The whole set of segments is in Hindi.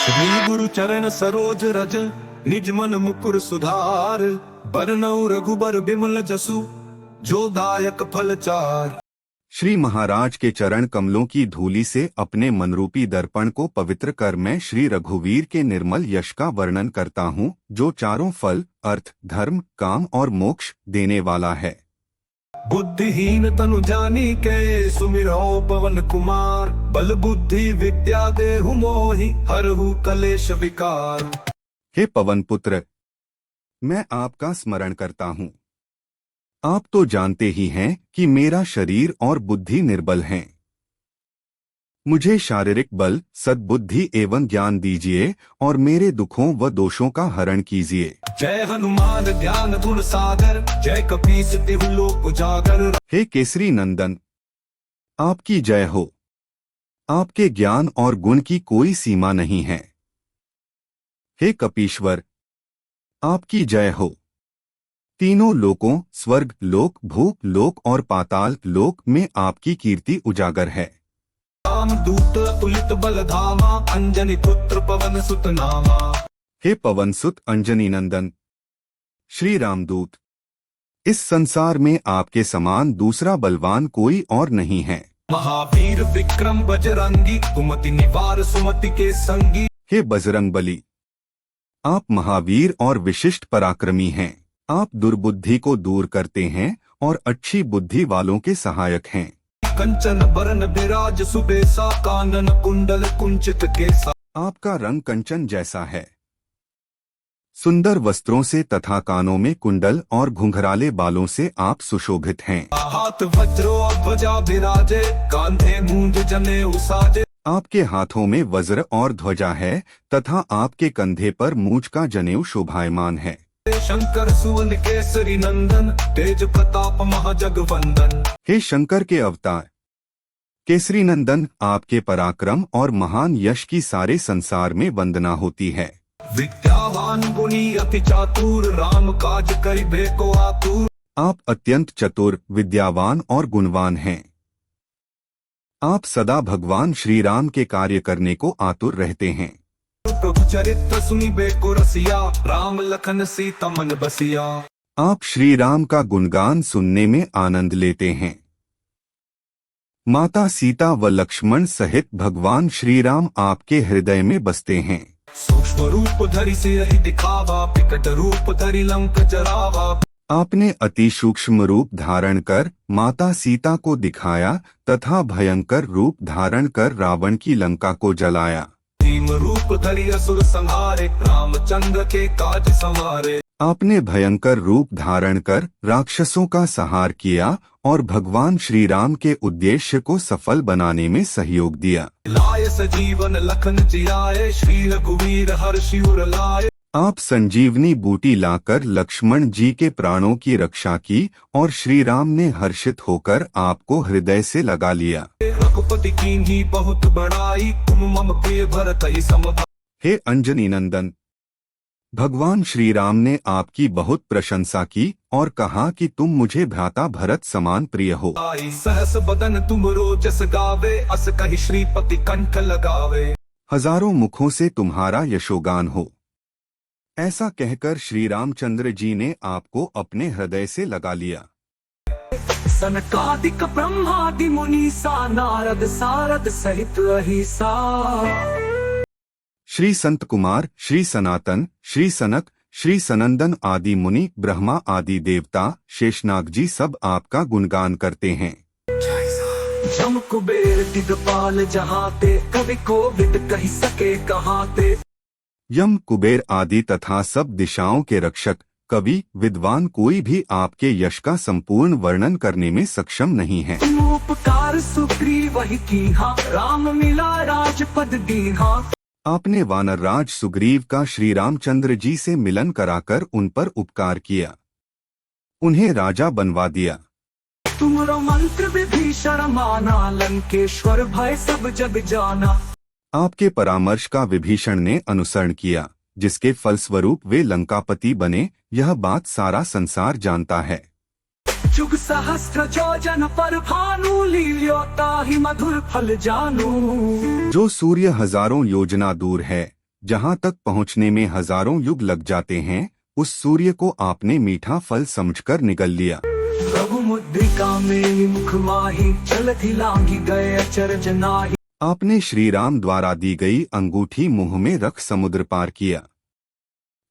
श्री गुरु चरण सरोज रज निज मन मुकुर सुधार, बरनउँ रघुबर बिमल जसु जो दायक फल चार। श्री महाराज के चरण कमलों की धूलि से अपने मनरूपी दर्पण को पवित्र कर मैं श्री रघुवीर के निर्मल यश का वर्णन करता हूँ, जो चारों फल अर्थ धर्म काम और मोक्ष देने वाला है। बुद्धिहीन तनु जानी के सुमिरो पवन कुमार, बल बुद्धि विद्या देहु मोहि हरहु कलेश विकार। हे पवन पुत्र, मैं आपका स्मरण करता हूँ। आप तो जानते ही हैं कि मेरा शरीर और बुद्धि निर्बल हैं। मुझे शारीरिक बल सद्बुद्धि एवं ज्ञान दीजिए और मेरे दुखों व दोषों का हरण कीजिए। जय हनुमान ज्ञान गुण सागर, जय कपीस तिहु लोक उजागर। हे केसरी नंदन, आपकी जय हो। आपके ज्ञान और गुण की कोई सीमा नहीं है। हे कपीश्वर, आपकी जय हो। तीनों लोकों स्वर्ग लोक भूप लोक और पाताल लोक में आपकी कीर्ति उजागर है। दूत तुलित बल धामा, अंजनी पुत्र पवन सुत नामा। हे पवन सुत अंजनी नंदन श्री रामदूत, इस संसार में आपके समान दूसरा बलवान कोई और नहीं है। महावीर विक्रम बजरंगी, कुमति निवार सुमति के संगी। हे बजरंग बली, आप महावीर और विशिष्ट पराक्रमी हैं। आप दुर्बुद्धि को दूर करते हैं और अच्छी बुद्धि वालों के सहायक हैं। कंचन बरन बिराज सुबेसा, कानन कुंडल कुंचित केसा। आपका रंग कंचन जैसा है। सुंदर वस्त्रों से तथा कानों में कुंडल और घुंघराले बालों से आप सुशोभित हैं। हाथ वज्रो ध्वजा बिराजे, कांधे मूंज जनेऊ साजे। आपके हाथों में वज्र और ध्वजा है तथा आपके कंधे पर मूंछ का जनेऊ शोभायमान है। शंकर सुवन केसरी नंदन, तेज प्रताप महाजगवंदन। हे शंकर के अवतार केसरी नंदन, आपके पराक्रम और महान यश की सारे संसार में वंदना होती है। विद्यावान गुणी अति चातुर, राम काज करिबे को आतुर। आप अत्यंत चतुर विद्यावान और गुणवान हैं। आप सदा भगवान श्री राम के कार्य करने को आतुर रहते हैं। प्रभु चरित्र सुनिबे को रसिया, राम लखन सीता मन बसिया। आप श्री राम का गुणगान सुनने में आनंद लेते हैं। माता सीता व लक्ष्मण सहित भगवान श्री राम आपके हृदय में बसते हैं। सूक्ष्म रूप धरि सिरहि दिखावा, विकट रूप धरि लंक जरावा। आपने अति सूक्ष्म रूप धारण कर माता सीता को दिखाया तथा भयंकर रूप धारण कर रावण की लंका को जलाया। रूप धरि असुर संहारे, रामचंद्र के काज संवारे। आपने भयंकर रूप धारण कर राक्षसों का संहार किया और भगवान श्री राम के उद्देश्य को सफल बनाने में सहयोग दिया। लाय सजीवन लखन जियाए, श्री रघुवीर हर्षि उर लाए। आप संजीवनी बूटी लाकर लक्ष्मण जी के प्राणों की रक्षा की और श्री राम ने हर्षित होकर आपको हृदय से लगा लिया। रघुपति कीन्ही बहुत बड़ाई, तुम मम प्रिय भरतहि समभाई। हे अंजनी नंदन, भगवान श्री राम ने आपकी बहुत प्रशंसा की और कहा कि तुम मुझे भ्राता भरत समान प्रिय हो। सहस बदन तुम रोजस गावे, अस कहि श्रीपति कंठ लगावे। हजारों मुखों से तुम्हारा यशोगान हो। ऐसा कहकर श्री रामचंद्र जी ने आपको अपने हृदय से लगा लिया। सनकादिक ब्रह्मादि मुनीसा, नारद सारद सहित अहिसा। श्री संत कुमार श्री सनातन श्री सनक श्री सनंदन आदि मुनि ब्रह्मा आदि देवता शेषनाग जी सब आपका गुणगान करते हैं। जम कुबेर दिगपाल जहाते, कवि कोविद कहि सके कहाते। यम कुबेर आदि तथा सब दिशाओं के रक्षक कवि विद्वान कोई भी आपके यश का संपूर्ण वर्णन करने में सक्षम नहीं है। उपकार सुग्रीव ही कीन्हा, राम मिला राजपद दीन्हा। आपने वानरराज सुग्रीव का श्री रामचंद्र जी से मिलन कराकर उन पर उपकार किया, उन्हें राजा बनवा दिया। तुमरो मंत्र विभीषण माना, लंकेश्वर भय सब जग जाना। आपके परामर्श का विभीषण ने अनुसरण किया, जिसके फलस्वरूप वे लंकापति बने। यह बात सारा संसार जानता है। जुग सहस्त्र योजन पर भानु, लील्योता ही मधुर फल जानू। जो सूर्य हजारों योजना दूर है, जहाँ तक पहुँचने में हजारों युग लग जाते हैं, उस सूर्य को आपने मीठा फल समझकर निगल लिया। प्रभु मुद्रिका में मुख माही चलती लांगी गए अचरज नाही। आपने श्री राम द्वारा दी गई अंगूठी मुंह में रख समुद्र पार किया,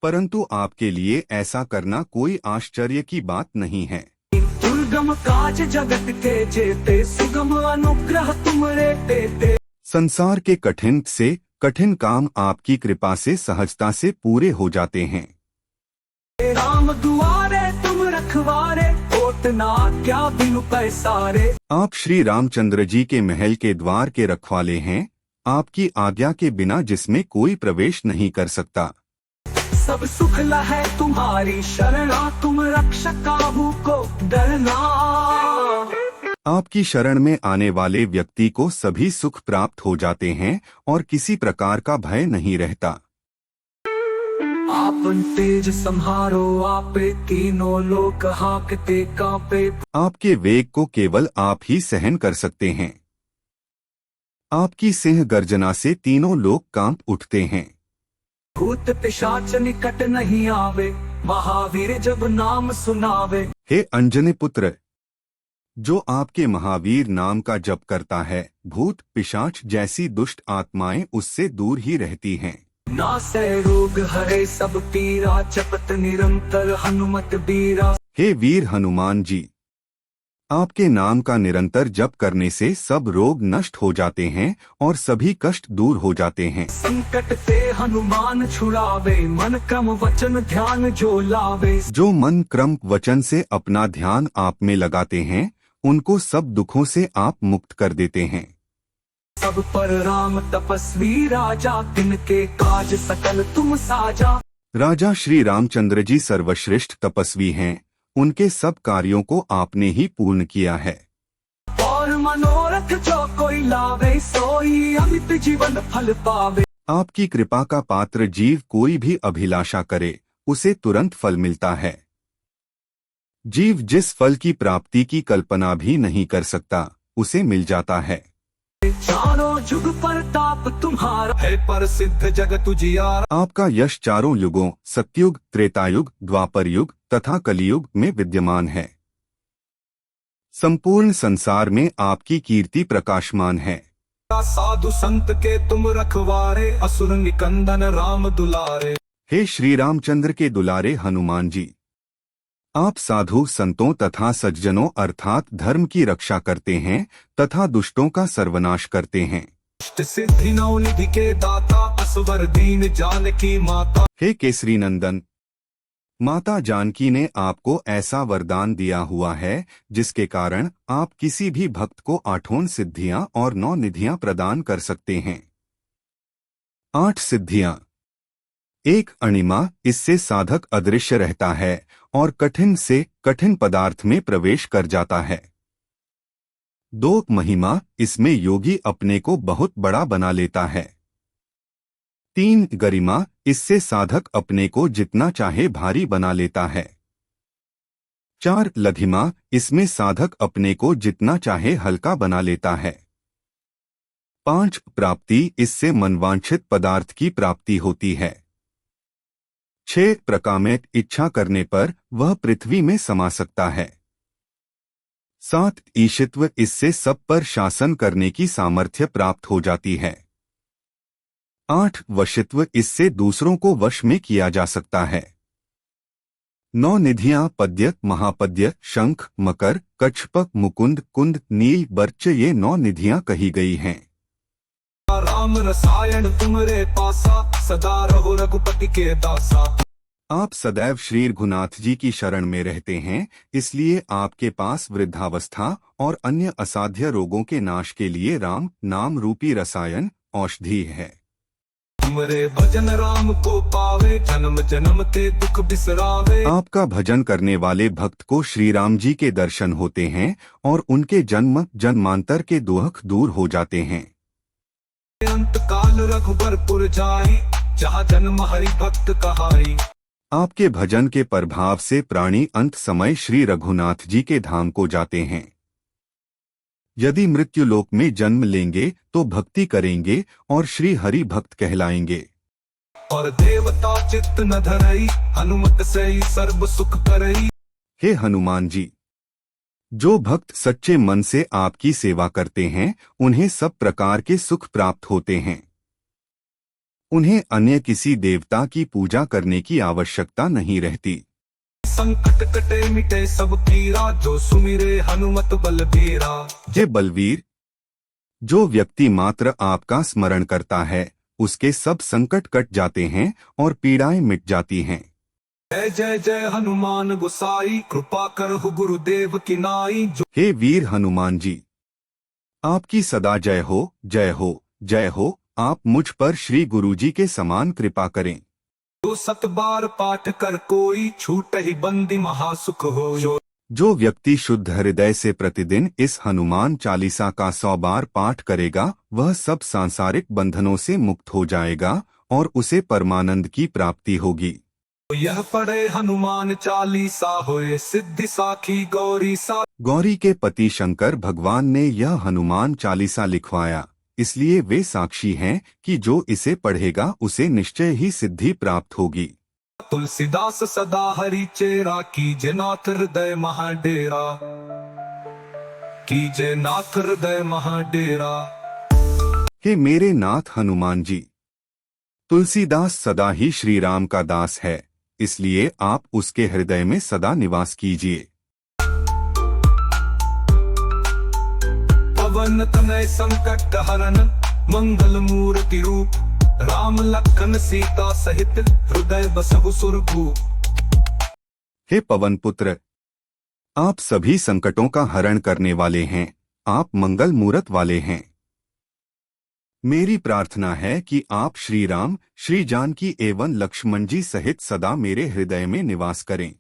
परंतु आपके लिए ऐसा करना कोई आश्चर्य की बात नहीं है। दुर्गम काज जगत के जेते सुगम अनुग्रह तुमरे देते। संसार के कठिन से कठिन काम आपकी कृपा से सहजता से पूरे हो जाते हैं। राम दुआरे तुम रखवारे, ओतना क्या बिनु पैसारे। आप श्री रामचंद्र जी के महल के द्वार के रखवाले हैं, आपकी आज्ञा के बिना जिसमें कोई प्रवेश नहीं कर सकता। सब सुख लहै तुम्हारी शरणा, तुम रक्षक काहू को डरना। आपकी शरण में आने वाले व्यक्ति को सभी सुख प्राप्त हो जाते हैं और किसी प्रकार का भय नहीं रहता। आप तेज संहारो आपे, तीनों लोक हाकते कांपे। आपके वेग को केवल आप ही सहन कर सकते हैं। आपकी सिंह गर्जना से तीनों लोग कांप उठते हैं। भूत पिशाच निकट नहीं आवे, महावीर जब नाम सुनावे। हे अंजनी पुत्र, जो आपके महावीर नाम का जप करता है, भूत पिशाच जैसी दुष्ट आत्माएं उससे दूर ही रहती हैं। नासै रोग हरे सब पीरा, जपत निरंतर हनुमत बीरा। हे वीर हनुमान जी, आपके नाम का निरंतर जप करने से सब रोग नष्ट हो जाते हैं और सभी कष्ट दूर हो जाते हैं। संकट से हनुमान छुड़ावे, मन क्रम वचन ध्यान जो लावे। जो मन क्रम वचन से अपना ध्यान आप में लगाते हैं, उनको सब दुखों से आप मुक्त कर देते हैं। सब पर राम तपस्वी राजा, तिनके काज सकल तुम साजा। राजा श्री रामचंद्र जी सर्वश्रेष्ठ तपस्वी हैं, उनके सब कार्यों को आपने ही पूर्ण किया है। और मनोरथ जो कोई लावे, सोई अमित जीवन फल पावे। आपकी कृपा का पात्र जीव कोई भी अभिलाषा करे, उसे तुरंत फल मिलता है। जीव जिस फल की प्राप्ति की कल्पना भी नहीं कर सकता, उसे मिल जाता है। चारों युग परताप तुम्हारा है, प्रसिद्ध जगत उजियारा। आपका यश चारों युगों सतयुग, त्रेतायुग, द्वापर युग तथा कलियुग में विद्यमान है। संपूर्ण संसार में आपकी कीर्ति प्रकाशमान है। साधु संत के तुम रखवारे, असुर निकंदन राम दुलारे। हे श्री रामचंद्र के दुलारे हनुमान जी, आप साधु संतों तथा सज्जनों अर्थात धर्म की रक्षा करते हैं तथा दुष्टों का सर्वनाश करते हैं। सिद्धि नवनिधि के दाता, असवर दीन जानकी माता। हे केसरी नंदन, माता जानकी ने आपको ऐसा वरदान दिया हुआ है जिसके कारण आप किसी भी भक्त को 8 सिद्धियां और 9 निधियां प्रदान कर सकते हैं। 8 सिद्धियां। 1 अणिमा, इससे साधक अदृश्य रहता है और कठिन से कठिन पदार्थ में प्रवेश कर जाता है। 2 महिमा, इसमें योगी अपने को बहुत बड़ा बना लेता है। 3 गरिमा, इससे साधक अपने को जितना चाहे भारी बना लेता है। 4 लघिमा, इसमें साधक अपने को जितना चाहे हल्का बना लेता है। 5 प्राप्ति, इससे मनवांछित पदार्थ की प्राप्ति होती है। 6 प्रकामेत, इच्छा करने पर वह पृथ्वी में समा सकता है। 7 ईशित्व, इससे सब पर शासन करने की सामर्थ्य प्राप्त हो जाती है। 8 वशित्व, इससे दूसरों को वश में किया जा सकता है। 9 निधियां पद्य, महापद्य, शंख, मकर, कच्छप, मुकुंद, कुंद, नील, बर्च, ये 9 निधियां कही गई हैं। राम रसायन तुमरे पासा, सदा रहो रघुपति के दासा। आप सदैव श्री रघुनाथ जी की शरण में रहते हैं, इसलिए आपके पास वृद्धावस्था और अन्य असाध्य रोगों के नाश के लिए राम नाम रूपी रसायन औषधि है। तुमरे भजन राम को पावे, जन्म जन्म के दुख बिसरावे। आपका भजन करने वाले भक्त को श्री राम जी के दर्शन होते हैं और उनके जन्म जन्मांतर के दुख दूर हो जाते हैं। अंत काल रघुबरपुर जाई, जहाँ जन्म हरि भक्त कहाई। आपके भजन के प्रभाव से प्राणी अंत समय श्री रघुनाथ जी के धाम को जाते हैं। यदि मृत्युलोक में जन्म लेंगे तो भक्ति करेंगे और श्री हरि भक्त कहलाएंगे। और देवता चित्त न धरई, हनुमत से ही सर्व सुख करई। हे हनुमान जी, जो भक्त सच्चे मन से आपकी सेवा करते हैं उन्हें सब प्रकार के सुख प्राप्त होते हैं। उन्हें अन्य किसी देवता की पूजा करने की आवश्यकता नहीं रहती। संकट कटे मिटे सब पीरा, जो सुमिरे हनुमत बलबीरा। हे बलवीर, जो व्यक्ति मात्र आपका स्मरण करता है उसके सब संकट कट जाते हैं और पीड़ाएं मिट जाती हैं। जय जय जय हनुमान गोसाई, कृपा करहु गुरुदेव की नाई। जो हे वीर हनुमान जी, आपकी सदा जय हो, जय हो, जय हो। आप मुझ पर श्री गुरुजी के समान कृपा करें। जो 7 बार पाठ कर कोई, छूट ही बंदी महासुख हो। जो व्यक्ति शुद्ध हृदय से प्रतिदिन इस हनुमान चालीसा का 100 बार पाठ करेगा वह सब सांसारिक बंधनों से मुक्त हो जाएगा और उसे परमानंद की प्राप्ति होगी। यह पढ़े हनुमान चालीसा, होए सिद्धि साखी गौरी सा। गौरी के पति शंकर भगवान ने यह हनुमान चालीसा लिखवाया, इसलिए वे साक्षी हैं कि जो इसे पढ़ेगा उसे निश्चय ही सिद्धि प्राप्त होगी। तुलसीदास सदा हरि चेरा, कीजे नाथ हृदय महाडेरा। कीजे नाथ हृदय महाडेरा। हे मेरे नाथ हनुमान जी, तुलसीदास सदा ही श्री राम का दास है, इसलिए आप उसके हृदय में सदा निवास कीजिए। पवन तनय संकट हरन, मंगल मूर्ति रूप। राम लखन सीता सहित, हृदय बसहु सुरभूप। हे पवन पुत्र, आप सभी संकटों का हरण करने वाले हैं, आप मंगल मूरत वाले हैं। मेरी प्रार्थना है कि आप श्री राम, श्री जानकी एवं लक्ष्मण जी सहित सदा मेरे हृदय में निवास करें।